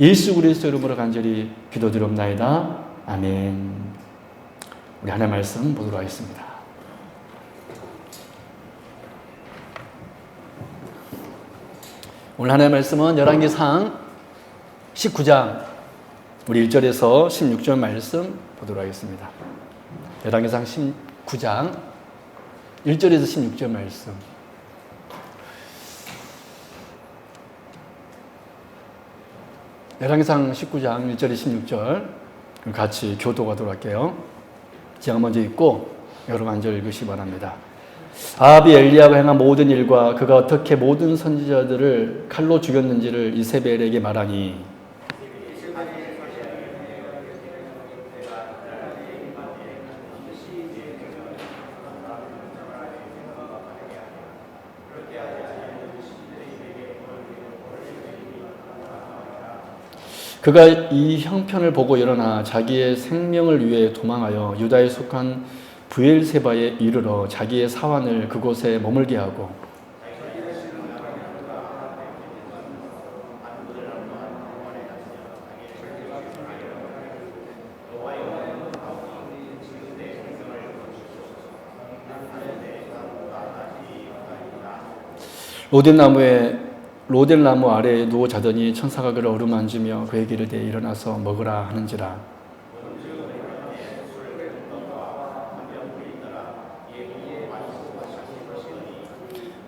예수 그리스도 이름으로 간절히 기도드리옵나이다. 아멘. 우리 하나님의 말씀 보도록 하겠습니다. 오늘 하나님의 말씀은 열왕기상 19장 우리 1절에서 16절 말씀 보도록 하겠습니다. 열왕기상 19장 1절에서 16절 말씀. 열왕기상 19장 1절에 16절 같이 교독하도록 할게요. 제가 먼저 읽고 여러분 한 절 읽으시기 바랍니다. 아합이 엘리야가 행한 모든 일과 그가 어떻게 모든 선지자들을 칼로 죽였는지를 이세벨에게 말하니 그가 이 형편을 보고 일어나 자기의 생명을 위해 도망하여 유다에 속한 브엘세바에 이르러 자기의 사환을 그곳에 머물게 하고 로델나무 아래에 누워 자더니 천사가 그를 어루만지며 그에게 이르되 일어나서 먹으라 하는지라.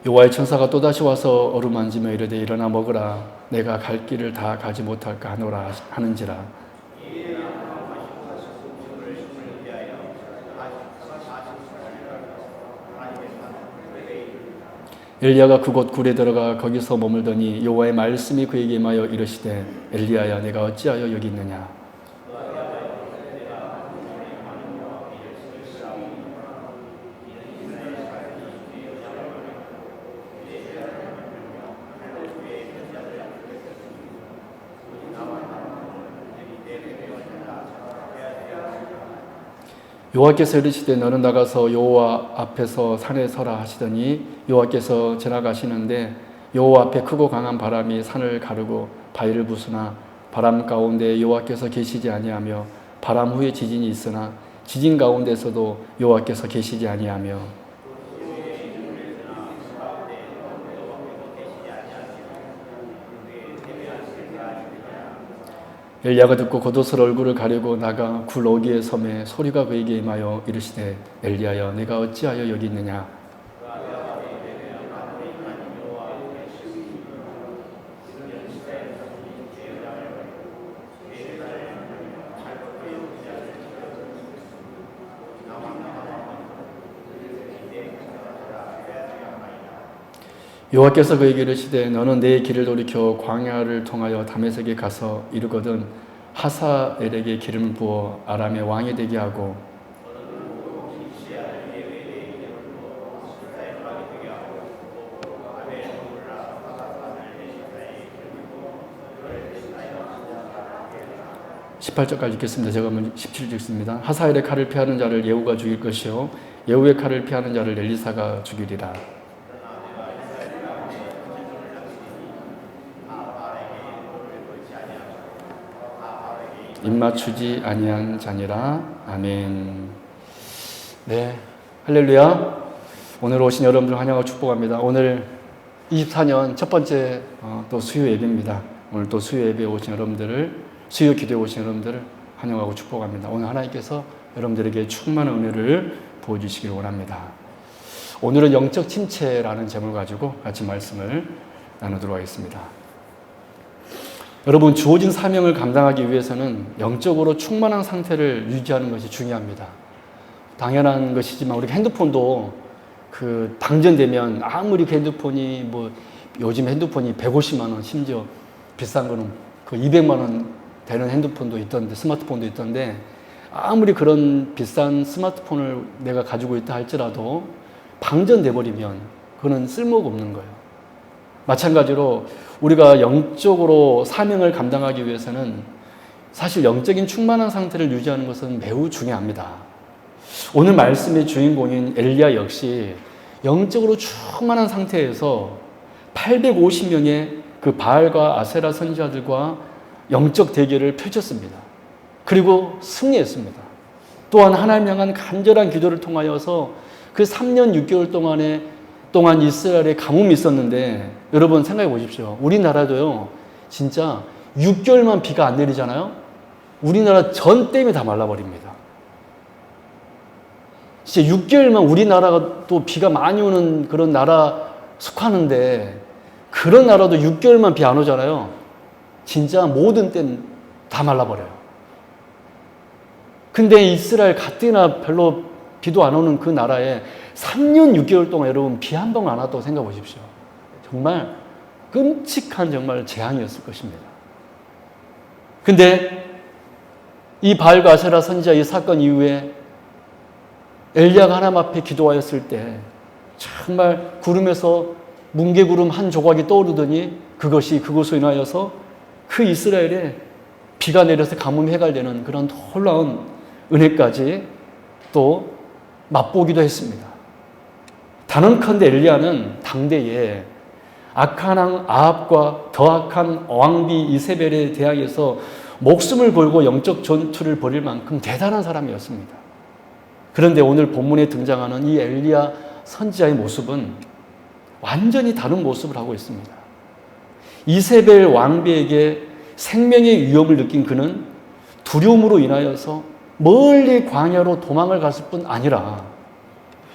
여호와의 천사가 또다시 와서 어루만지며 이르되 일어나 먹으라. 내가 갈 길을 다 가지 못할까 하노라 하는지라. 엘리야가 그곳 굴에 들어가 거기서 머물더니 여호와의 말씀이 그에게 임하여 이르시되 엘리야야 내가 어찌하여 여기 있느냐. 여호와께서 이르시되 너는 나가서 여호와 앞에서 산에 서라 하시더니 여호와께서 지나가시는데 여호와 앞에 크고 강한 바람이 산을 가르고 바위를 부수나 바람 가운데 여호와께서 계시지 아니하며 바람 후에 지진이 있으나 지진 가운데서도 여호와께서 계시지 아니하며 엘리야가 듣고 겉옷을 얼굴을 가리고 나가 굴 어귀에 섬에 소리가 그에게 임하여 이르시되 엘리야여 내가 어찌하여 여기 있느냐. 여호와께서 그에게 이르시되 너는 내 길을 돌이켜 광야를 통하여 다메섹에 가서 이르거든 하사엘에게 기름을 부어 아람의 왕이 되게 하고 (18절까지) 읽겠습니다. 제가 먼저 17절 읽습니다. 하사엘의 칼을 피하는 자를 예후가 죽일 것이요 예후의 칼을 피하는 자를 엘리사가 죽이리라. 입맞추지 아니한 자니라. 아멘. 네, 할렐루야. 오늘 오신 여러분들 환영하고 축복합니다. 오늘 24년 첫 번째 또 수요 예배입니다. 오늘 또 수요 예배에 오신 여러분들을, 수요 기도에 오신 여러분들을 환영하고 축복합니다. 오늘 하나님께서 여러분들에게 충만한 은혜를 부어주시길 원합니다. 오늘은 영적 침체라는 제목을 가지고 같이 말씀을 나누도록 하겠습니다. 여러분, 주어진 사명을 감당하기 위해서는 영적으로 충만한 상태를 유지하는 것이 중요합니다. 당연한 것이지만 우리 핸드폰도 방전되면 아무리 그 핸드폰이 요즘 핸드폰이 150만 원, 심지어 비싼 거는 200만 원 되는 핸드폰도 있던데, 스마트폰도 있던데, 아무리 그런 비싼 스마트폰을 내가 가지고 있다 할지라도 방전돼 버리면 그거는 쓸모가 없는 거예요. 마찬가지로 우리가 영적으로 사명을 감당하기 위해서는 사실 영적인 충만한 상태를 유지하는 것은 매우 중요합니다. 오늘 말씀의 주인공인 엘리야 역시 영적으로 충만한 상태에서 850명의 그 바알과 아세라 선지자들과 영적 대결을 펼쳤습니다. 그리고 승리했습니다. 또한 하나님 향한 간절한 기도를 통하여서 그 3년 6개월 동안 이스라엘에 가뭄이 있었는데 여러분 생각해 보십시오. 우리나라도요, 진짜 6개월만 비가 안 내리잖아요? 우리나라 전 댐이 다 말라버립니다. 진짜 6개월만 우리나라가 또 비가 많이 오는 그런 나라 속하는데 그런 나라도 6개월만 비 안 오잖아요. 진짜 모든 댐 다 말라버려요. 근데 이스라엘 가뜩이나 별로 비도 안 오는 그 나라에 3년 6개월 동안 여러분 비 한 방 안 왔다고 생각해 보십시오. 정말 끔찍한 정말 재앙이었을 것입니다. 근데 이 바알과 아세라 선지자 이 사건 이후에 엘리야가 하나님 앞에 기도하였을 때 정말 구름에서 뭉게구름 한 조각이 떠오르더니 그것으로 인하여서 그 이스라엘에 비가 내려서 가뭄이 해갈되는 그런 놀라운 은혜까지 또 맛보기도 했습니다. 단언컨대 엘리야는 당대에 악한 왕 아합과 더 악한 왕비 이세벨에 대항해서 목숨을 걸고 영적 전투를 벌일 만큼 대단한 사람이었습니다. 그런데 오늘 본문에 등장하는 이 엘리야 선지자의 모습은 완전히 다른 모습을 하고 있습니다. 이세벨 왕비에게 생명의 위협을 느낀 그는 두려움으로 인하여서 멀리 광야로 도망을 갔을 뿐 아니라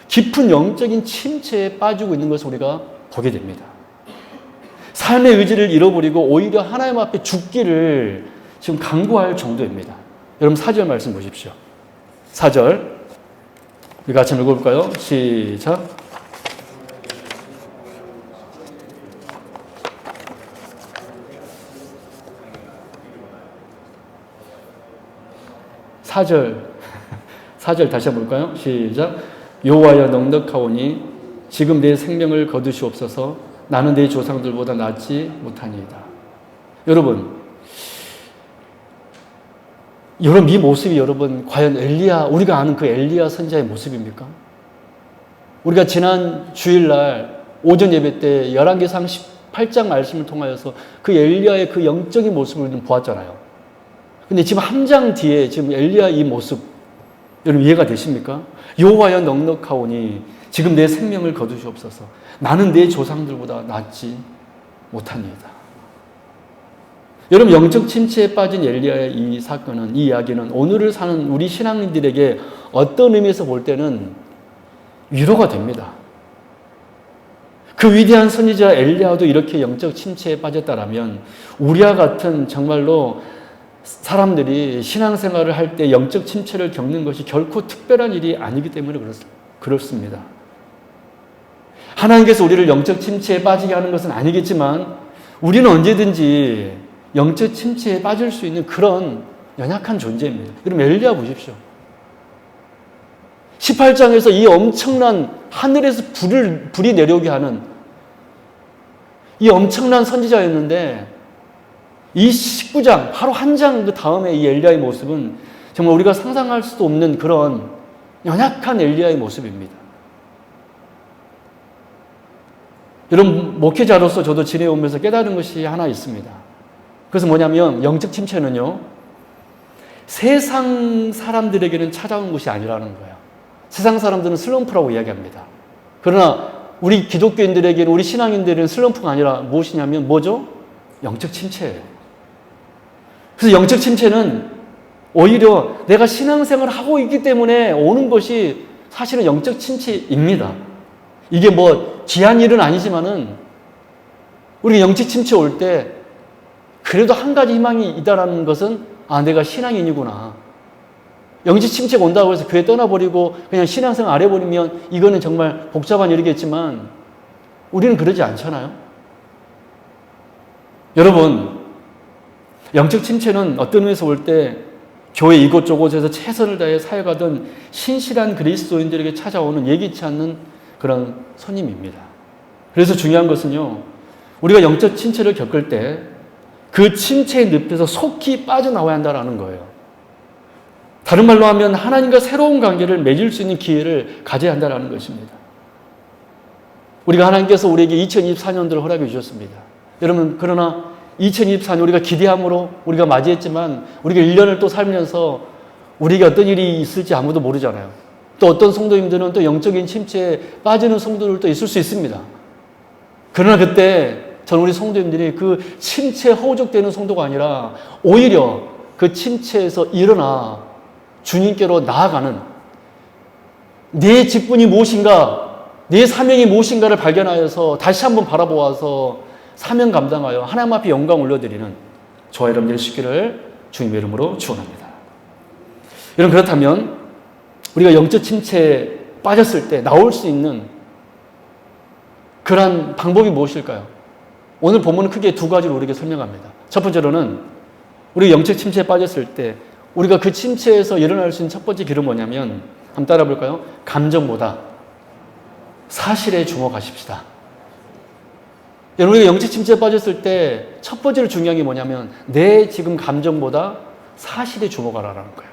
깊은 영적인 침체에 빠지고 있는 것을 우리가 보게 됩니다. 삶의 의지를 잃어버리고 오히려 하나님 앞에 죽기를 지금 강구할 정도입니다. 여러분 4절 말씀 보십시오. 4절 우리 같이 한번 읽어볼까요? 시작. 사절 다시 한번 볼까요? 시작. 여호와여 넉넉하오니 지금 내 생명을 거두시옵소서. 나는 내 조상들보다 낫지 못하니이다. 여러분 이 모습이 여러분 과연 우리가 아는 그 엘리야 선지자의 모습입니까? 우리가 지난 주일날 오전 예배 때 열왕기상 18장 말씀을 통하여서 그 엘리야의 그 영적인 모습을 보았잖아요. 근데 지금 한 장 뒤에 지금 엘리야 이 모습 여러분 이해가 되십니까? 여호와여 넉넉하오니 지금 내 생명을 거두시옵소서. 나는 내 조상들보다 낫지 못하니이다. 여러분 영적 침체에 빠진 엘리야의 이 사건은, 이 이야기는 오늘을 사는 우리 신앙인들에게 어떤 의미에서 볼 때는 위로가 됩니다. 그 위대한 선지자 엘리야도 이렇게 영적 침체에 빠졌다라면 우리와 같은 정말로 사람들이 신앙생활을 할 때 영적 침체를 겪는 것이 결코 특별한 일이 아니기 때문에 그렇습니다. 하나님께서 우리를 영적 침체에 빠지게 하는 것은 아니겠지만 우리는 언제든지 영적 침체에 빠질 수 있는 그런 연약한 존재입니다. 여러분 엘리야 보십시오. 18장에서 이 엄청난 하늘에서 불이 내려오게 하는 이 엄청난 선지자였는데 이 19장 바로 한 장 그 다음에 이 엘리야의 모습은 정말 우리가 상상할 수도 없는 그런 연약한 엘리야의 모습입니다. 여러분 목회자로서 저도 지내오면서 깨달은 것이 하나 있습니다. 그래서 뭐냐면 영적 침체는요 세상 사람들에게는 찾아온 것이 아니라는 거예요. 세상 사람들은 슬럼프라고 이야기합니다. 그러나 우리 기독교인들에게는, 우리 신앙인들에게는 슬럼프가 아니라 무엇이냐면 뭐죠? 영적 침체예요. 그래서 영적 침체는 오히려 내가 신앙생활을 하고 있기 때문에 오는 것이 사실은 영적 침체입니다. 이게 뭐 귀한 일은 아니지만은 우리가 영적 침체 올 때 그래도 한 가지 희망이 있다라는 것은 내가 신앙인이구나. 영적 침체가 온다고 해서 교회 떠나버리고 그냥 신앙생활 안 해버리면 이거는 정말 복잡한 일이겠지만 우리는 그러지 않잖아요. 여러분 영적 침체는 어떤 의미에서 볼 때 교회 이곳저곳에서 최선을 다해 사역하던 신실한 그리스도인들에게 찾아오는 예기치 않는 그런 손님입니다. 그래서 중요한 것은요 우리가 영적 침체를 겪을 때 그 침체의 늪에서 속히 빠져나와야 한다는 거예요. 다른 말로 하면 하나님과 새로운 관계를 맺을 수 있는 기회를 가져야 한다는 것입니다. 우리가 하나님께서 우리에게 2024년도를 허락해 주셨습니다. 여러분 그러나 2024년 우리가 기대함으로 우리가 맞이했지만 우리가 1년을 또 살면서 우리에게 어떤 일이 있을지 아무도 모르잖아요. 또 어떤 성도님들은 또 영적인 침체에 빠지는 성도들도 있을 수 있습니다. 그러나 그때 저는 우리 성도님들이 그 침체에 허우적대는 성도가 아니라 오히려 그 침체에서 일어나 주님께로 나아가는 내 직분이 무엇인가, 내 사명이 무엇인가를 발견하여서 다시 한번 바라보아서 사명 감당하여 하나님 앞에 영광 올려드리는 저와 여러분들이 있기를 주님의 이름으로 축원합니다. 여러분, 그렇다면 우리가 영적 침체에 빠졌을 때 나올 수 있는 그러한 방법이 무엇일까요? 오늘 본문은 크게 두 가지로 우리에게 설명합니다. 첫 번째로는 우리가 영적 침체에 빠졌을 때 우리가 그 침체에서 일어날 수 있는 첫 번째 길은 뭐냐면, 한번 따라 볼까요? 감정보다 사실에 주목하십시다. 여러분, 우리가 영적 침체에 빠졌을 때 첫 번째로 중요한 게 뭐냐면 내 지금 감정보다 사실에 주목하라는 거예요.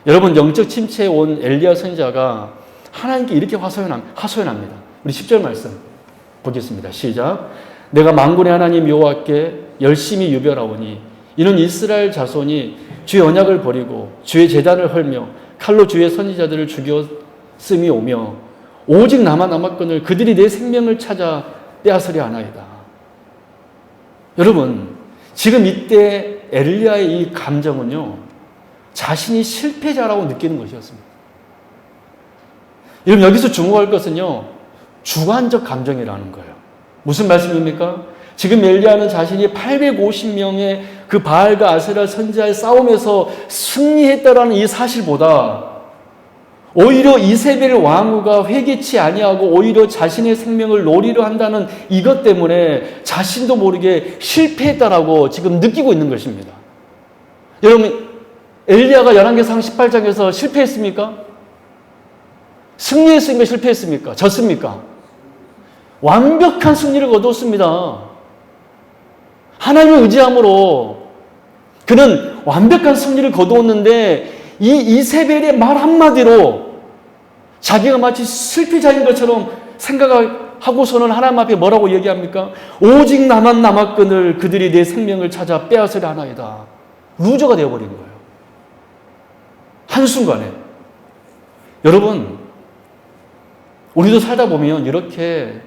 여러분, 영적 침체에 온 엘리야 선지자가 하나님께 이렇게 하소연합니다. 우리 10절 말씀 보겠습니다. 시작. 내가 만군의 하나님 여호와께 열심히 유별하오니 이는 이스라엘 자손이 주의 언약을 버리고 주의 제단을 헐며 칼로 주의 선지자들을 죽였음이 오며 오직 나만 남았거늘 그들이 내 생명을 찾아 빼앗으려 하나이다. 여러분, 지금 이때 엘리야의 이 감정은요, 자신이 실패자라고 느끼는 것이었습니다. 여러분, 여기서 주목할 것은요, 주관적 감정이라는 거예요. 무슨 말씀입니까? 지금 엘리야는 자신이 850명의 그 바알과 아세라 선지자의 싸움에서 승리했다라는 이 사실보다 오히려 이세벨 왕후가 회개치 아니하고 오히려 자신의 생명을 노리려 한다는 이것 때문에 자신도 모르게 실패했다라고 지금 느끼고 있는 것입니다. 여러분, 엘리야가 열왕기상 18장에서 실패했습니까? 승리했습니까? 실패했습니까? 졌습니까? 완벽한 승리를 거두었습니다. 하나님을 의지함으로 그는 완벽한 승리를 거두었는데 이 이세벨의 말 한마디로 자기가 마치 실패자인 것처럼 생각하고서는 하나님 앞에 뭐라고 얘기합니까? 오직 나만 남았거늘 그들이 내 생명을 찾아 빼앗으려 하나이다. 루저가 되어버린 거예요. 한순간에. 여러분, 우리도 살다 보면 이렇게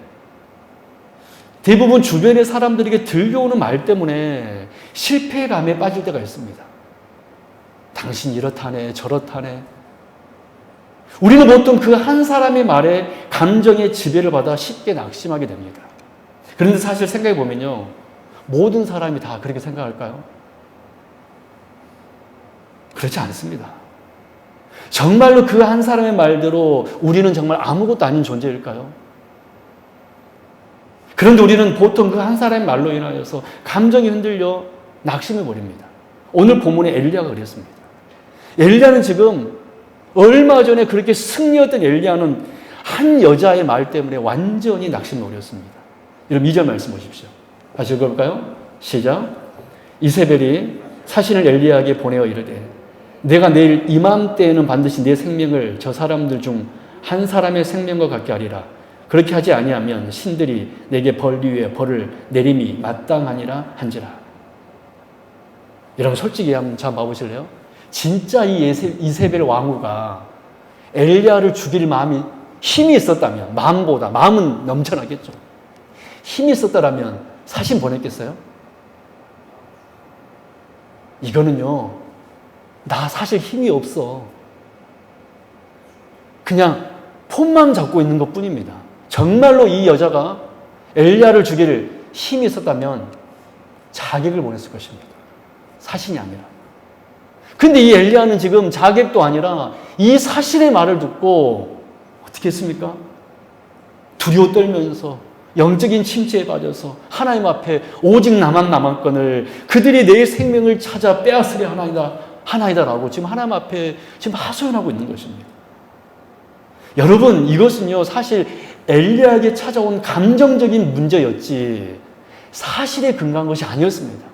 대부분 주변의 사람들에게 들려오는 말 때문에 실패감에 빠질 때가 있습니다. 당신 이렇다네, 저렇다네. 우리는 보통 그 한 사람의 말에 감정의 지배를 받아 쉽게 낙심하게 됩니다. 그런데 사실 생각해 보면요, 모든 사람이 다 그렇게 생각할까요? 그렇지 않습니다. 정말로 그 한 사람의 말대로 우리는 정말 아무것도 아닌 존재일까요? 그런데 우리는 보통 그 한 사람의 말로 인하여서 감정이 흔들려 낙심해 버립니다. 오늘 본문의 엘리야가 그랬습니다. 엘리야는 지금 얼마 전에 그렇게 승리했던 엘리야는 한 여자의 말 때문에 완전히 낙심을 오렸습니다. 여러분, 2절 말씀 보십시오. 다시 읽어볼까요? 시작. 이세벨이 사신을 엘리야에게 보내어 이르되 내가 내일 이맘때에는 반드시 내 생명을 저 사람들 중 한 사람의 생명과 같게 하리라. 그렇게 하지 아니하면 신들이 내게 벌 위에 벌을 내림이 마땅하니라 한지라. 여러분, 솔직히 한번 잘 봐보실래요? 진짜 이 이세벨 왕후가 엘리야를 죽일 마음이 힘이 있었다면, 마음은 넘쳐나겠죠. 힘이 있었다면 사신 보냈겠어요? 이거는요, 나 사실 힘이 없어. 그냥 폰만 잡고 있는 것 뿐입니다. 정말로 이 여자가 엘리야를 죽일 힘이 있었다면 자객을 보냈을 것입니다. 사신이 아니라. 근데 이 엘리야는 지금 자객도 아니라 이 사신의 말을 듣고 어떻게 했습니까? 두려워 떨면서 영적인 침체에 빠져서 하나님 앞에 오직 나만 남았거늘 그들이 내 생명을 찾아 빼앗으려 하나이다라고 지금 하나님 앞에 지금 하소연하고 있는 것입니다. 여러분, 이것은요, 사실 엘리야에게 찾아온 감정적인 문제였지 사실에 근거한 것이 아니었습니다.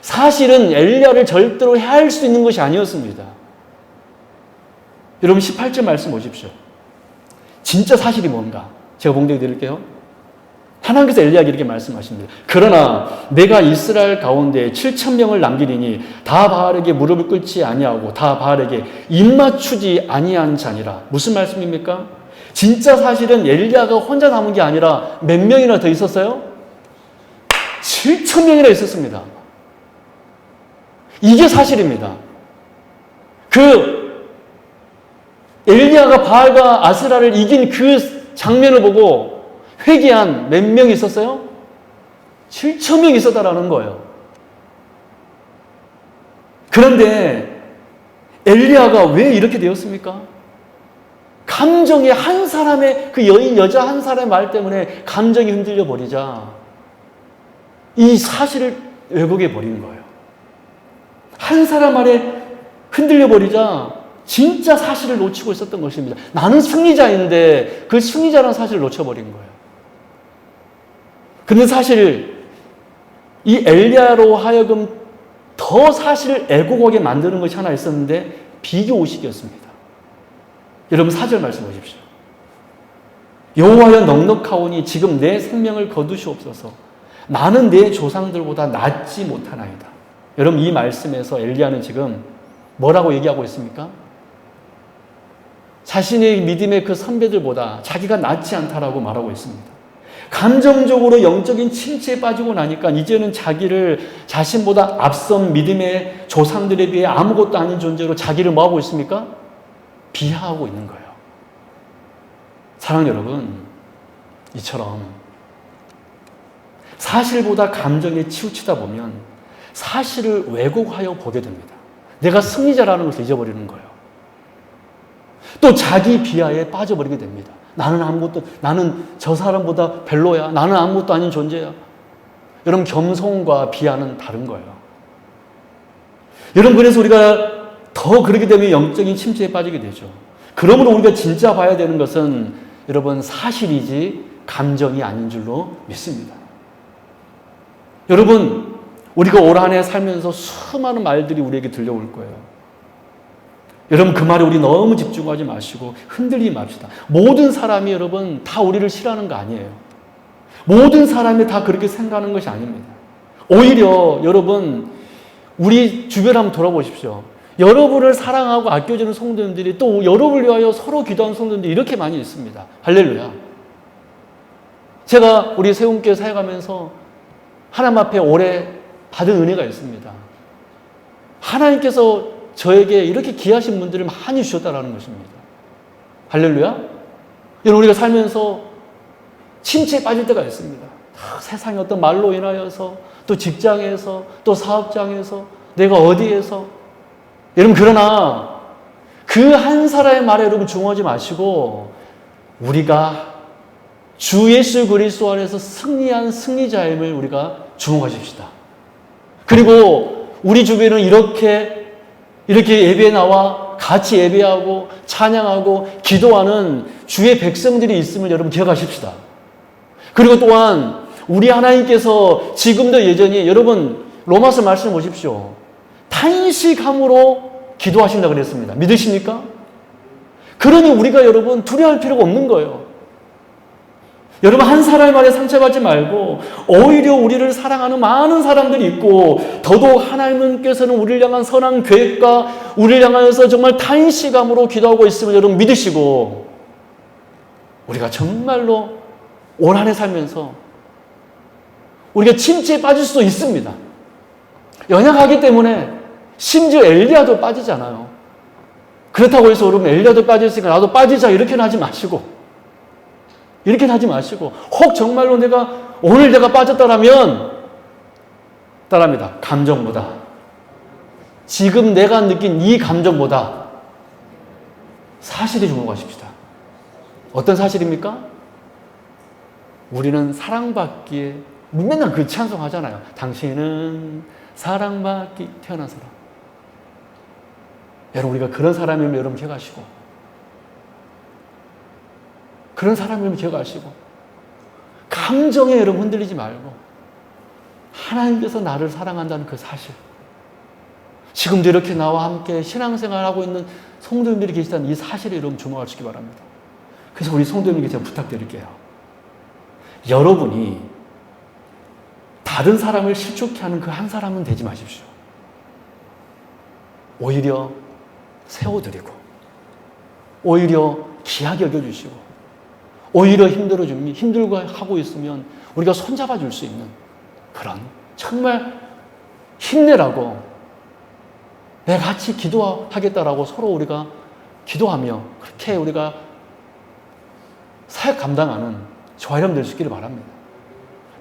사실은 엘리야를 절대로 해할 수 있는 것이 아니었습니다. 여러분, 18절 말씀 보십시오. 진짜 사실이 뭔가 제가 봉독해 드릴게요. 하나님께서 엘리야에게 이렇게 말씀하십니다. 그러나 내가 이스라엘 가운데 7,000명을 남기리니 다 바알에게 무릎을 꿇지 아니하고 다 바알에게 입맞추지 아니한 자니라. 무슨 말씀입니까? 진짜 사실은 엘리야가 혼자 남은 게 아니라 몇 명이나 더 있었어요? 7,000명이나 있었습니다. 이게 사실입니다. 그 엘리야가 바알과 아스라를 이긴 그 장면을 보고 회개한 몇 명이 있었어요? 7,000명이 있었다라는 거예요. 그런데 엘리야가 왜 이렇게 되었습니까? 감정의 한 사람의 그 여자 한 사람의 말 때문에 감정이 흔들려 버리자 이 사실을 왜곡해 버리는 거예요. 한 사람 말에 흔들려 버리자 진짜 사실을 놓치고 있었던 것입니다. 나는 승리자인데 그 승리자라는 사실을 놓쳐버린 거예요. 근데 사실 이 엘리야로 하여금 더 사실을 애곡하게 만드는 것이 하나 있었는데 비교의식이었습니다. 여러분 4절 말씀 보십시오. 여호와여 넉넉하오니 지금 내 생명을 거두시옵소서. 나는 내 조상들보다 낫지 못하나이다. 여러분 이 말씀에서 엘리야는 지금 뭐라고 얘기하고 있습니까? 자신의 믿음의 그 선배들보다 자기가 낫지 않다라고 말하고 있습니다. 감정적으로 영적인 침체에 빠지고 나니까 이제는 자기를 자신보다 앞선 믿음의 조상들에 비해 아무것도 아닌 존재로 자기를 뭐하고 있습니까? 비하하고 있는 거예요. 사랑하는 여러분, 이처럼 사실보다 감정에 치우치다 보면 사실을 왜곡하여 보게 됩니다. 내가 승리자라는 것을 잊어버리는 거예요. 또 자기 비하에 빠져버리게 됩니다. 나는 저 사람보다 별로야. 나는 아무것도 아닌 존재야. 여러분, 겸손과 비하는 다른 거예요. 여러분, 그래서 우리가 더 그렇게 되면 영적인 침체에 빠지게 되죠. 그러므로 우리가 진짜 봐야 되는 것은 여러분, 사실이지 감정이 아닌 줄로 믿습니다. 여러분, 우리가 올 한 해 살면서 수많은 말들이 우리에게 들려올 거예요. 여러분 그 말에 우리 너무 집중하지 마시고 흔들리지 맙시다. 모든 사람이 여러분 다 우리를 싫어하는 거 아니에요. 모든 사람이 다 그렇게 생각하는 것이 아닙니다. 오히려 여러분 우리 주변 한번 돌아보십시오. 여러분을 사랑하고 아껴주는 성도님들이 또 여러분을 위하여 서로 기도하는 성도님들이 이렇게 많이 있습니다. 할렐루야. 제가 우리 세움교회 사역하면서 하나님 앞에 오래 받은 은혜가 있습니다. 하나님께서 저에게 이렇게 귀하신 분들을 많이 주셨다라는 것입니다. 할렐루야. 여러분 우리가 살면서 침체에 빠질 때가 있습니다. 세상의 어떤 말로 인하여서 또 직장에서 또 사업장에서 내가 어디에서 여러분 그러나 그 한 사람의 말에 여러분 중요하지 마시고 우리가 주 예수 그리스도 안에서 승리한 승리자임을 우리가 주목하십시다. 그리고 우리 주변은 이렇게 예배에 나와 같이 예배하고 찬양하고 기도하는 주의 백성들이 있음을 여러분 기억하십시다. 그리고 또한 우리 하나님께서 지금도 여전히 여러분 로마서 말씀 보십시오. 탄식함으로 기도하신다고 그랬습니다. 믿으십니까? 그러니 우리가 여러분 두려워할 필요가 없는 거예요. 여러분 한 사람의 말에 상처받지 말고 오히려 우리를 사랑하는 많은 사람들이 있고 더더욱 하나님께서는 우리를 향한 선한 계획과 우리를 향하여서 정말 탄식함으로 기도하고 있음을 여러분 믿으시고 우리가 정말로 올 한 해 살면서 우리가 침체에 빠질 수도 있습니다. 연약하기 때문에 심지어 엘리야도 빠지잖아요. 그렇다고 해서 여러분 엘리야도 빠졌으니까 나도 빠지자 이렇게는 하지 마시고 이렇게는 하지 마시고 혹 정말로 오늘 내가 빠졌다라면 따라합니다. 감정보다 지금 내가 느낀 이 감정보다 사실에 주목하십시다. 어떤 사실입니까? 우리는 사랑받기에 맨날 그 찬송하잖아요. 당신은 사랑받기 태어난 사람. 여러분 우리가 그런 사람이면 여러분 기억하시고 그런 사람이면 기억하시고 감정에 여러분 흔들리지 말고 하나님께서 나를 사랑한다는 그 사실 지금도 이렇게 나와 함께 신앙생활하고 있는 성도님들이 계시다는 이 사실에 여러분 주목하시기 바랍니다. 그래서 우리 성도님께 제가 부탁드릴게요. 여러분이 다른 사람을 실족해 하는 그 한 사람은 되지 마십시오. 오히려 세워드리고, 오히려 귀하게 여겨주시고, 오히려 힘들고 하고 있으면 우리가 손잡아 줄 수 있는 그런 정말 힘내라고, 내가 같이 기도하겠다라고 서로 우리가 기도하며 그렇게 우리가 사역 감당하는 저와 여러분 될 수 있기를 바랍니다.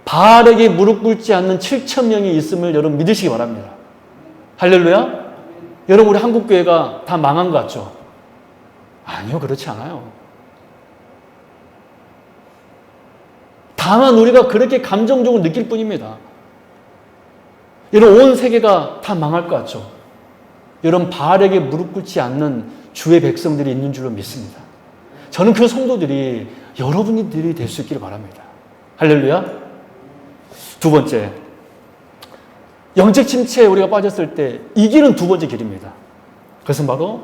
바알에게 무릎 꿇지 않는 7,000명이 있음을 여러분 믿으시기 바랍니다. 할렐루야? 여러분, 우리 한국교회가 다 망한 것 같죠? 아니요, 그렇지 않아요. 다만 우리가 그렇게 감정적으로 느낄 뿐입니다. 여러분, 온 세계가 다 망할 것 같죠? 여러분, 바알에게 무릎 꿇지 않는 주의 백성들이 있는 줄로 믿습니다. 저는 그 성도들이 여러분들이 될 수 있기를 바랍니다. 할렐루야? 두 번째, 영적 침체에 우리가 빠졌을 때 이기는 두 번째 길입니다. 그것은 바로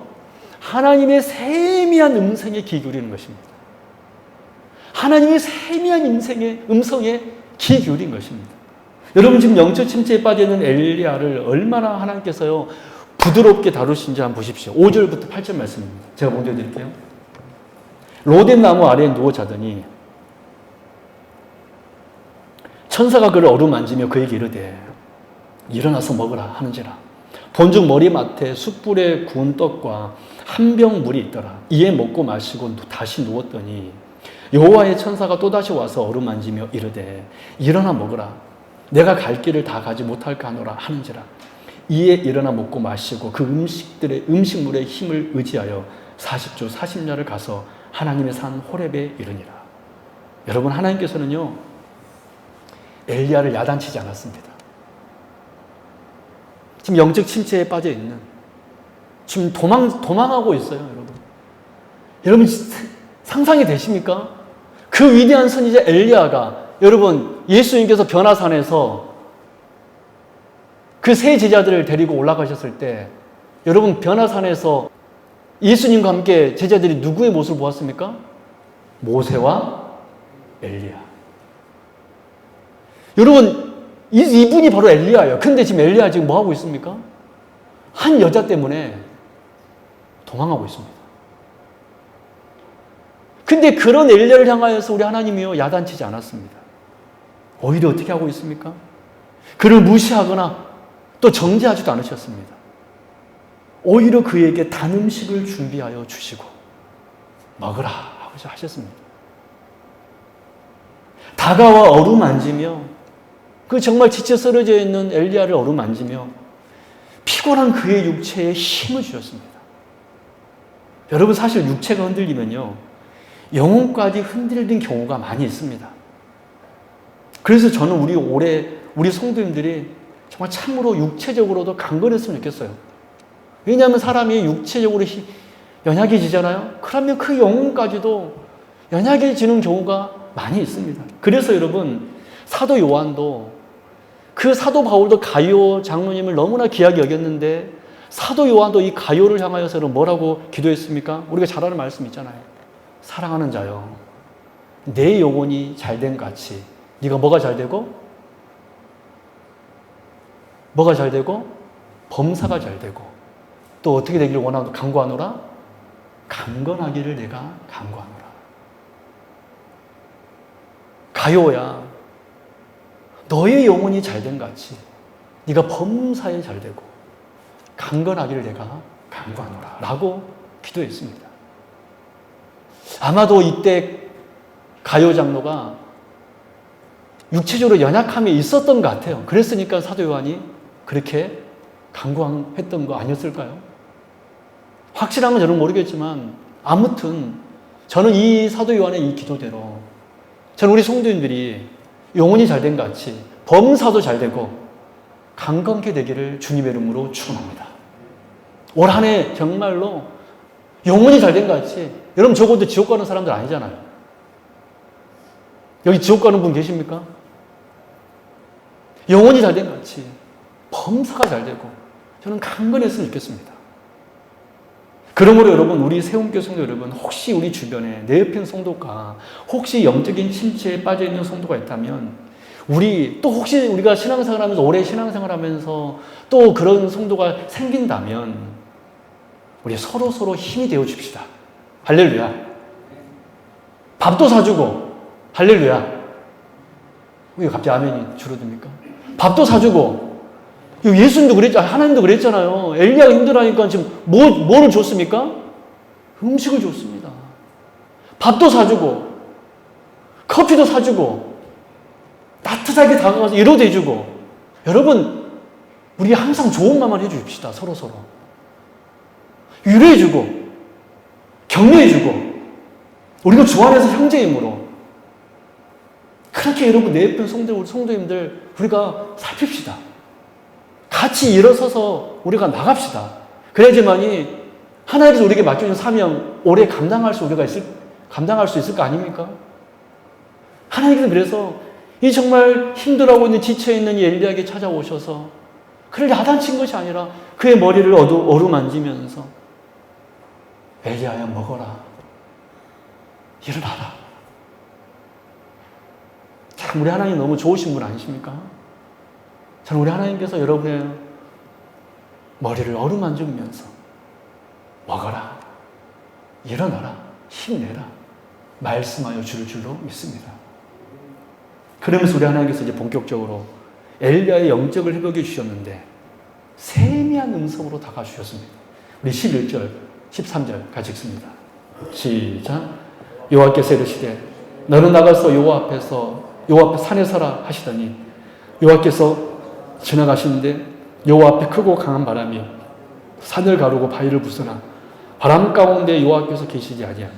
하나님의 세미한 음성에 귀 기울이는 것입니다. 하나님의 세미한 음성에 귀 기울인 것입니다. 여러분, 지금 영적 침체에 빠져있는 엘리야를 얼마나 하나님께서요 부드럽게 다루신지 한번 보십시오. 5절부터 8절 말씀입니다. 제가 먼저 해드릴게요. 로뎀 나무 아래에 누워 자더니 천사가 그를 어루만지며 그에게 이르되 일어나서 먹으라 하는지라. 본즉 머리맡에 숯불에 구운 떡과 한 병 물이 있더라. 이에 먹고 마시고 다시 누웠더니 여호와의 천사가 또다시 와서 어루만지며 이르되 일어나 먹으라. 내가 갈 길을 다 가지 못할까 하노라 하는지라. 이에 일어나 먹고 마시고 그 음식물의 힘을 의지하여 40주 40야를 가서 하나님의 산 호렙에 이르니라. 여러분, 하나님께서는요 엘리야를 야단치지 않았습니다. 지금 영적 침체에 빠져 있는, 지금 도망하고 있어요, 여러분. 여러분, 상상이 되십니까? 그 위대한 선지자 엘리야가, 여러분, 예수님께서 변화산에서 그 세 제자들을 데리고 올라가셨을 때, 여러분, 변화산에서 예수님과 함께 제자들이 누구의 모습을 보았습니까? 모세와 엘리야. 여러분, 이분이 바로 엘리야예요. 근데 지금 엘리야 지금 뭐 하고 있습니까? 한 여자 때문에 도망하고 있습니다. 근데 그런 엘리야를 향하여서 우리 하나님이요 야단치지 않았습니다. 오히려 어떻게 하고 있습니까? 그를 무시하거나 또 정죄하지도 않으셨습니다. 오히려 그에게 단 음식을 준비하여 주시고 먹으라 하셨습니다. 다가와 어루만지며 그 정말 지쳐 쓰러져 있는 엘리야를 어루만지며 피곤한 그의 육체에 힘을 주셨습니다. 여러분, 사실 육체가 흔들리면요 영혼까지 흔들린 경우가 많이 있습니다. 그래서 저는 우리 성도님들이 정말 참으로 육체적으로도 강건했으면 좋겠어요. 왜냐하면 사람이 육체적으로 연약해지잖아요. 그러면 그 영혼까지도 연약해지는 경우가 많이 있습니다. 그래서 여러분, 사도 요한도, 그 사도 바울도 가요 장로님을 너무나 귀하게 여겼는데 사도 요한도 이 가요를 향하여서는 뭐라고 기도했습니까? 우리가 잘 아는 말씀 있잖아요. 사랑하는 자여, 내 영혼이 잘된 같이 네가 뭐가 잘되고? 뭐가 잘되고? 범사가 잘되고 또 어떻게 되기를 간구하노라? 강건하기를 내가 강구하노라. 가요야, 너의 영혼이 잘된 같이 네가 범사에 잘되고 강건하기를 내가 강구하노라 라고 기도했습니다. 아마도 이때 가요 장로가 육체적으로 연약함이 있었던 것 같아요. 그랬으니까 사도 요한이 그렇게 강구했던 거 아니었을까요? 확실한 건 저는 모르겠지만 아무튼 저는 이 사도 요한의 이 기도대로 저는 우리 성도님들이 영혼이 잘된 같이 범사도 잘되고 강건케 되기를 주님의 이름으로 축원합니다. 올 한 해 정말로 영혼이 잘된 같이, 여러분 적어도 지옥 가는 사람들 아니잖아요. 여기 지옥 가는 분 계십니까? 영혼이 잘된 같이 범사가 잘되고 저는 강건했으면 좋겠습니다. 그러므로 여러분, 우리 세움교 성도 여러분, 혹시 우리 주변에 내 옆에 있는 성도가 혹시 영적인 침체에 빠져 있는 성도가 있다면, 혹시 우리가 신앙생활 하면서, 오래 신앙생활 하면서 또 그런 성도가 생긴다면, 우리 서로 힘이 되어 줍시다. 할렐루야. 밥도 사주고, 할렐루야. 왜 갑자기 아멘이 줄어듭니까? 밥도 사주고, 예수님도 하나님도 그랬잖아요. 엘리야가 힘들어하니까 지금 뭐를 줬습니까? 음식을 줬습니다. 밥도 사주고, 커피도 사주고, 따뜻하게 다가가서 위로도 해주고. 여러분, 우리 항상 좋은 말만 해줍시다. 서로. 위로해주고, 격려해주고, 우리가 주 안에서 형제임으로. 그렇게 여러분, 내 옆에 성도님들, 우리가 살핍시다. 같이 일어서서 우리가 나갑시다. 그래야지만이 하나님께서 우리에게 맡겨준 사명 오래 감당할 수 있을 거 아닙니까? 하나님께서 그래서 이 정말 힘들어하고 있는 지쳐있는 이 엘리야에게 찾아오셔서 그를 야단친 것이 아니라 그의 머리를 어루만지면서 엘리야야 먹어라. 일어나라. 참 우리 하나님 너무 좋으신 분 아니십니까? 저는 우리 하나님께서 여러분의 머리를 어루만지면서 먹어라, 일어나라, 힘내라 말씀하여 줄 줄로 믿습니다. 그러면서 우리 하나님께서 이제 본격적으로 엘리야의 영적을 회복해 주셨는데 세미한 음성으로 다가주셨습니다. 우리 11절, 13절 같이 읽습니다. 시작. 여호와께서 이르시되 너는 나가서 여호와 앞에 산에 서라 하시더니 여호와께서 지나가시는데 여호와 앞에 크고 강한 바람이 산을 가르고 바위를 부수나 바람 가운데 여호와께서 계시지 아니하며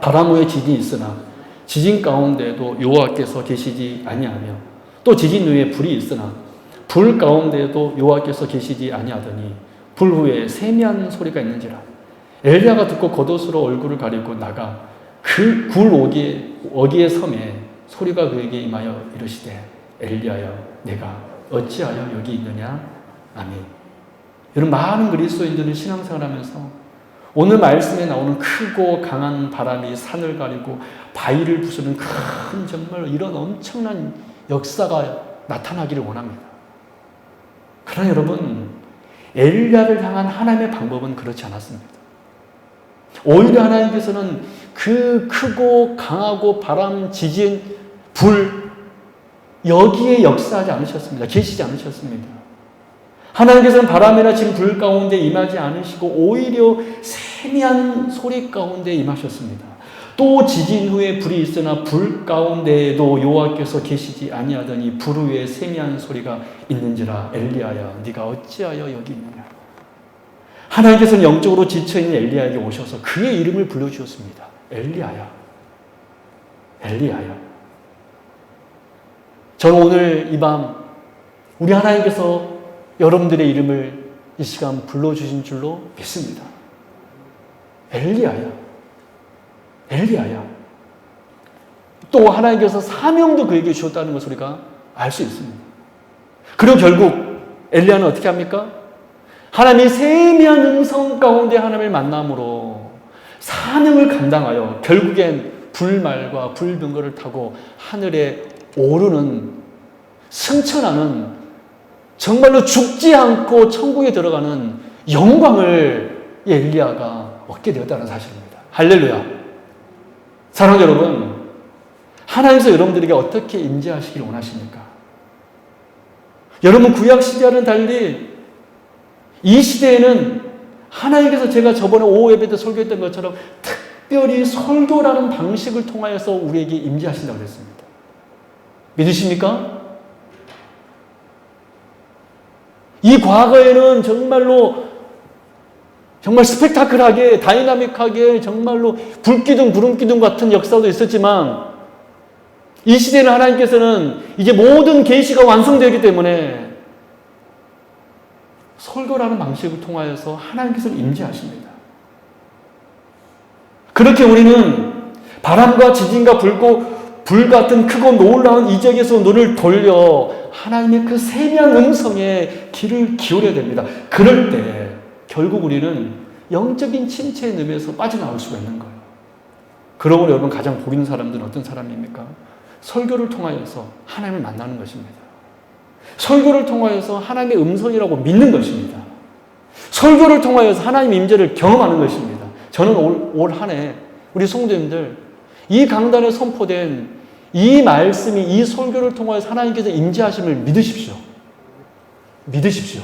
바람 후에 지진이 있으나 지진 가운데에도 여호와께서 계시지 아니하며 또 지진 후에 불이 있으나 불 가운데에도 여호와께서 계시지 아니하더니 불 후에 세미한 소리가 있는지라. 엘리야가 듣고 겉옷으로 얼굴을 가리고 나가 그 굴 어기의 섬에 소리가 그에게 임하여 이르시되 엘리야여 내가 어찌하여 여기 있느냐. 아멘. 여러분, 많은 그리스도인들은 신앙생활하면서 오늘 말씀에 나오는 크고 강한 바람이 산을 가리고 바위를 부수는 큰 정말 이런 엄청난 역사가 나타나기를 원합니다. 그러나 여러분, 엘리야를 향한 하나님의 방법은 그렇지 않았습니다. 오히려 하나님께서는 그 크고 강하고 바람, 지진, 불 여기에 역사하지 않으셨습니다. 계시지 않으셨습니다. 하나님께서는 바람이나 지금 불 가운데 임하지 않으시고 오히려 세미한 소리 가운데 임하셨습니다. 또 지진 후에 불이 있으나 불 가운데에도 여호와께서 계시지 아니하더니 불 후에 세미한 소리가 있는지라. 엘리야야 네가 어찌하여 여기 있느냐. 하나님께서는 영적으로 지쳐있는 엘리야에게 오셔서 그의 이름을 불러주셨습니다. 엘리야야, 엘리야야. 저는 오늘 이 밤 우리 하나님께서 여러분들의 이름을 이 시간 불러주신 줄로 믿습니다. 엘리야야, 엘리야야. 또 하나님께서 사명도 그에게 주셨다는 것을 우리가 알 수 있습니다. 그리고 결국 엘리야는 어떻게 합니까? 하나님의 세미한 음성 가운데 하나님을 만남으로 사명을 감당하여 결국엔 불말과 불병거를 타고 하늘에 오르는, 승천하는, 정말로 죽지 않고 천국에 들어가는 영광을 엘리야가 얻게 되었다는 사실입니다. 할렐루야. 사랑하는 여러분, 하나님께서 여러분들에게 어떻게 임재하시길 원하십니까? 여러분, 구약시대와는 달리 이 시대에는 하나님께서 제가 저번에 오후 예배 때 설교했던 것처럼 특별히 설교라는 방식을 통하여서 우리에게 임재하신다고 그랬습니다. 믿으십니까? 이 과거에는 정말 스펙타클하게, 다이나믹하게, 정말로 불기둥, 구름기둥 같은 역사도 있었지만 이 시대는 하나님께서는 이제 모든 계시가 완성되기 때문에 설교라는 방식을 통하여서 하나님께서 임재하십니다. 그렇게 우리는 바람과 지진과 불 같은 크고 놀라운 이적에서 눈을 돌려 하나님의 그 세미한 음성에 귀를 기울여야 됩니다. 그럴 때 결국 우리는 영적인 침체의 늪에서 빠져나올 수가 있는 거예요. 그러므로 여러분 가장 복 있는 사람들은 어떤 사람입니까? 설교를 통하여서 하나님을 만나는 것입니다. 설교를 통하여서 하나님의 음성이라고 믿는 것입니다. 설교를 통하여서 하나님의 임재를 경험하는 것입니다. 저는 올 한 해 우리 성도님들 이 강단에 선포된 이 말씀이 이 설교를 통하여서 하나님께서 임재하심을 믿으십시오. 믿으십시오.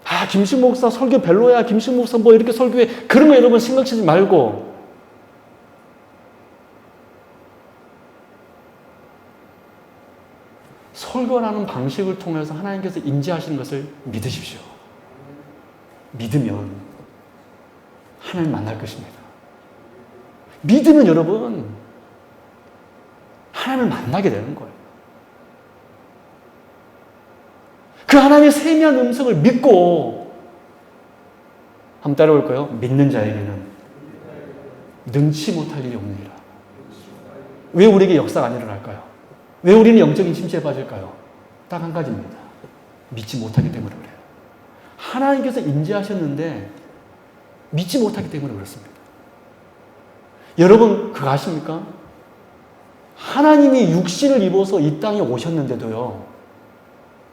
아, 김식 목사 설교 별로야. 김식 목사 뭐 이렇게 설교해. 그런 거 여러분 생각하지 말고 설교라는 방식을 통해서 하나님께서 임재하시는 것을 믿으십시오. 믿으면 하나님 만날 것입니다. 믿으면 여러분 하나님을 만나게 되는 거예요. 그 하나님의 세미한 음성을 믿고 한번 따라올까요? 믿는 자에게는 능치 못할 일이 없느니라. 왜 우리에게 역사가 안 일어날까요? 왜 우리는 영적인 침체에 빠질까요? 딱 한 가지입니다. 믿지 못하기 때문에 그래요. 하나님께서 임재하셨는데 믿지 못하기 때문에 그렇습니다. 여러분 그거 아십니까? 하나님이 육신을 입어서 이 땅에 오셨는데도요,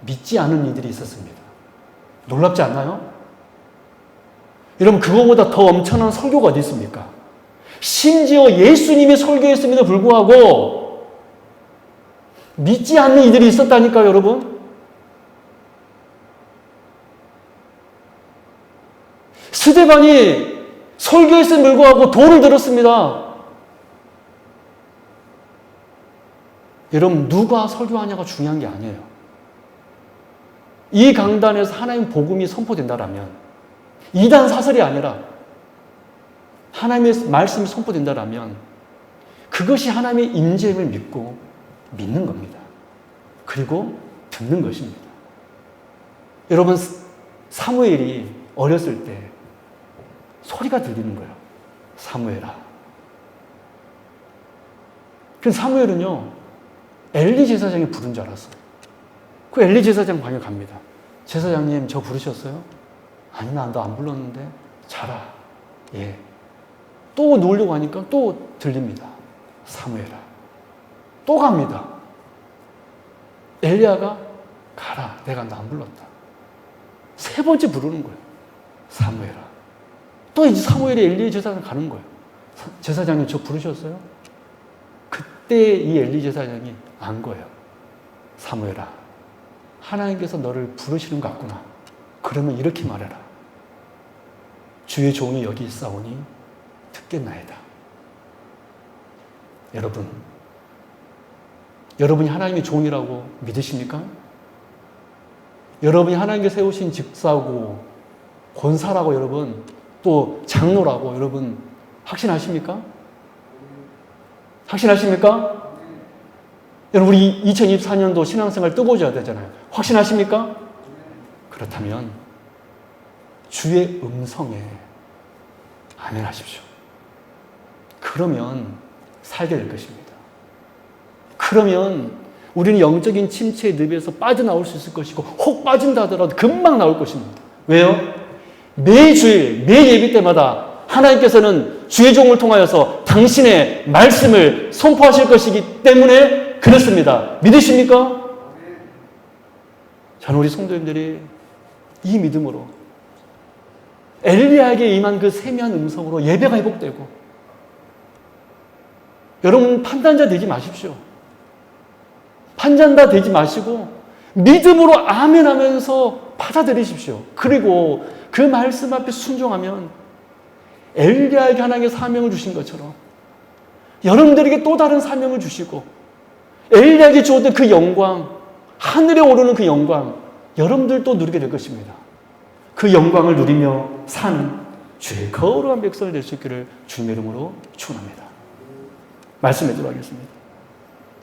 믿지 않은 이들이 있었습니다. 놀랍지 않나요? 여러분 그거보다 더 엄청난 설교가 어디 있습니까? 심지어 예수님이 설교했음에도 불구하고 믿지 않는 이들이 있었다니까요, 여러분. 스데반이 설교했음에도 불구하고 돌을 들었습니다. 여러분 누가 설교하냐가 중요한 게 아니에요. 이 강단에서 하나님 복음이 선포된다라면, 이단 사설이 아니라 하나님의 말씀이 선포된다라면 그것이 하나님의 임재임을 믿는 겁니다. 그리고 듣는 것입니다. 여러분 사무엘이 어렸을 때 소리가 들리는 거예요. 사무엘아. 그 사무엘은요, 엘리 제사장이 부른 줄 알았어요. 그 엘리 제사장 방에 갑니다. 제사장님 저 부르셨어요? 아니 나도 안 불렀는데. 자라. 예. 또 누우려고 하니까 또 들립니다. 사무엘아. 또 갑니다. 엘리야가 가라. 내가 너 안 불렀다. 세 번째 부르는 거예요. 사무엘아. 또 이제 사무엘이 엘리 제사장 가는 거예요. 제사장님 저 부르셨어요? 그때 이 엘리 제사장이 안 거예요. 사무엘아. 하나님께서 너를 부르시는 것 같구나. 그러면 이렇게 말해라. 주의 종이 여기 있사오니 듣겠나이다. 여러분이 하나님의 종이라고 믿으십니까? 여러분이 하나님께 세우신 직사고 권사라고 여러분, 또 장로라고 여러분 확신하십니까? 확신하십니까? 여러분 우리 2024년도 신앙생활 뜨거워져야 되잖아요. 확신하십니까? 그렇다면 주의 음성에 아멘 하십시오. 그러면 살게 될 것입니다. 그러면 우리는 영적인 침체의 늪에서 빠져나올 수 있을 것이고, 혹 빠진다 하더라도 금방 나올 것입니다. 왜요? 매주일, 매 예비 때마다 하나님께서는 주의 종을 통하여서 당신의 말씀을 선포하실 것이기 때문에 그렇습니다. 믿으십니까? 저는 우리 성도님들이 이 믿음으로 엘리야에게 임한 그 세미한 음성으로 예배가 회복되고, 여러분 판단자 되지 마십시오. 판단자 되지 마시고 믿음으로 아멘 하면서 받아들이십시오. 그리고 그 말씀 앞에 순종하면 엘리야에게 하나님의 사명을 주신 것처럼 여러분들에게 또 다른 사명을 주시고, 엘리야에게 주었던 그 영광, 하늘에 오르는 그 영광, 여러분들도 누리게 될 것입니다. 그 영광을 누리며 사는 주의 거룩한 백성이 될 수 있기를 주님의 이름으로 축원합니다. 말씀드리도록 하겠습니다.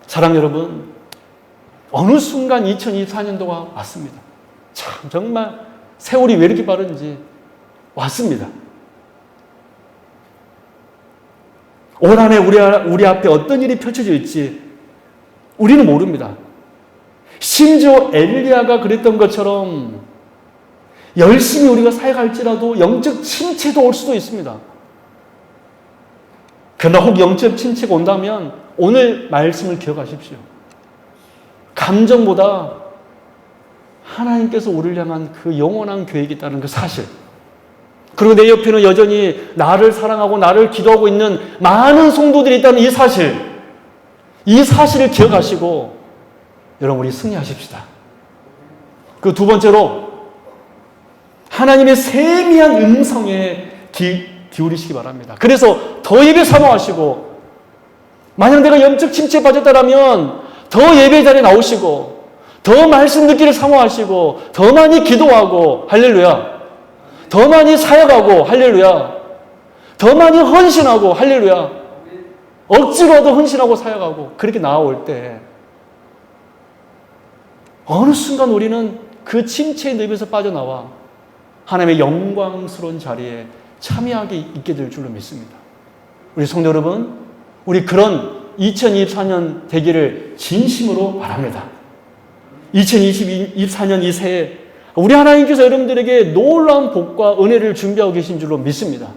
사랑 여러분, 어느 순간 2024년도가 왔습니다. 참 정말 세월이 왜 이렇게 빠른지 왔습니다. 올 한 해 우리 앞에 어떤 일이 펼쳐져 있지 우리는 모릅니다. 심지어 엘리야가 그랬던 것처럼 열심히 우리가 사역할지라도 영적 침체도 올 수도 있습니다. 그러나 혹 영적 침체가 온다면 오늘 말씀을 기억하십시오. 감정보다 하나님께서 우리를 향한 그 영원한 계획이 있다는 그 사실, 그리고 내 옆에는 여전히 나를 사랑하고 나를 기도하고 있는 많은 성도들이 있다는 이 사실을 기억하시고 여러분 우리 승리하십시다. 그 두 번째로 하나님의 세미한 음성에 기울이시기 바랍니다. 그래서 더 예배 사모하시고, 만약 내가 영적 침체에 빠졌다면 더 예배 자리에 나오시고, 더 말씀 듣기를 사모하시고, 더 많이 기도하고, 할렐루야. 더 많이 사역하고, 할렐루야. 더 많이 헌신하고, 할렐루야. 억지로라도 헌신하고 사역하고, 그렇게 나아올 때 어느 순간 우리는 그 침체의 늪에서 빠져나와 하나님의 영광스러운 자리에 참여하게 있게 될 줄로 믿습니다. 우리 성도 여러분, 우리 그런 2024년 되기를 진심으로 바랍니다. 2024년 이 새해 우리 하나님께서 여러분들에게 놀라운 복과 은혜를 준비하고 계신 줄로 믿습니다.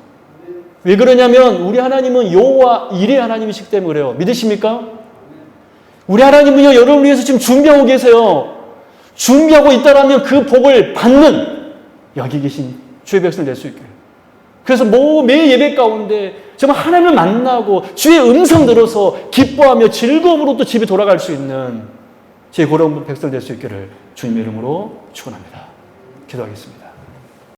왜 그러냐면 우리 하나님은 여호와 일의 하나님이시기 때문에 그래요. 믿으십니까? 우리 하나님은요, 여러분을 위해서 지금 준비하고 계세요. 준비하고 있다라면 그 복을 받는 여기 계신 주의 백성을 낼 수 있게. 그래서 매 예배 가운데 정말 하나님을 만나고 주의 음성 들어서 기뻐하며 즐거움으로 또 집에 돌아갈 수 있는 제 고려운 백성을 낼 수 있기를 주님의 이름으로 축원합니다. 기도하겠습니다.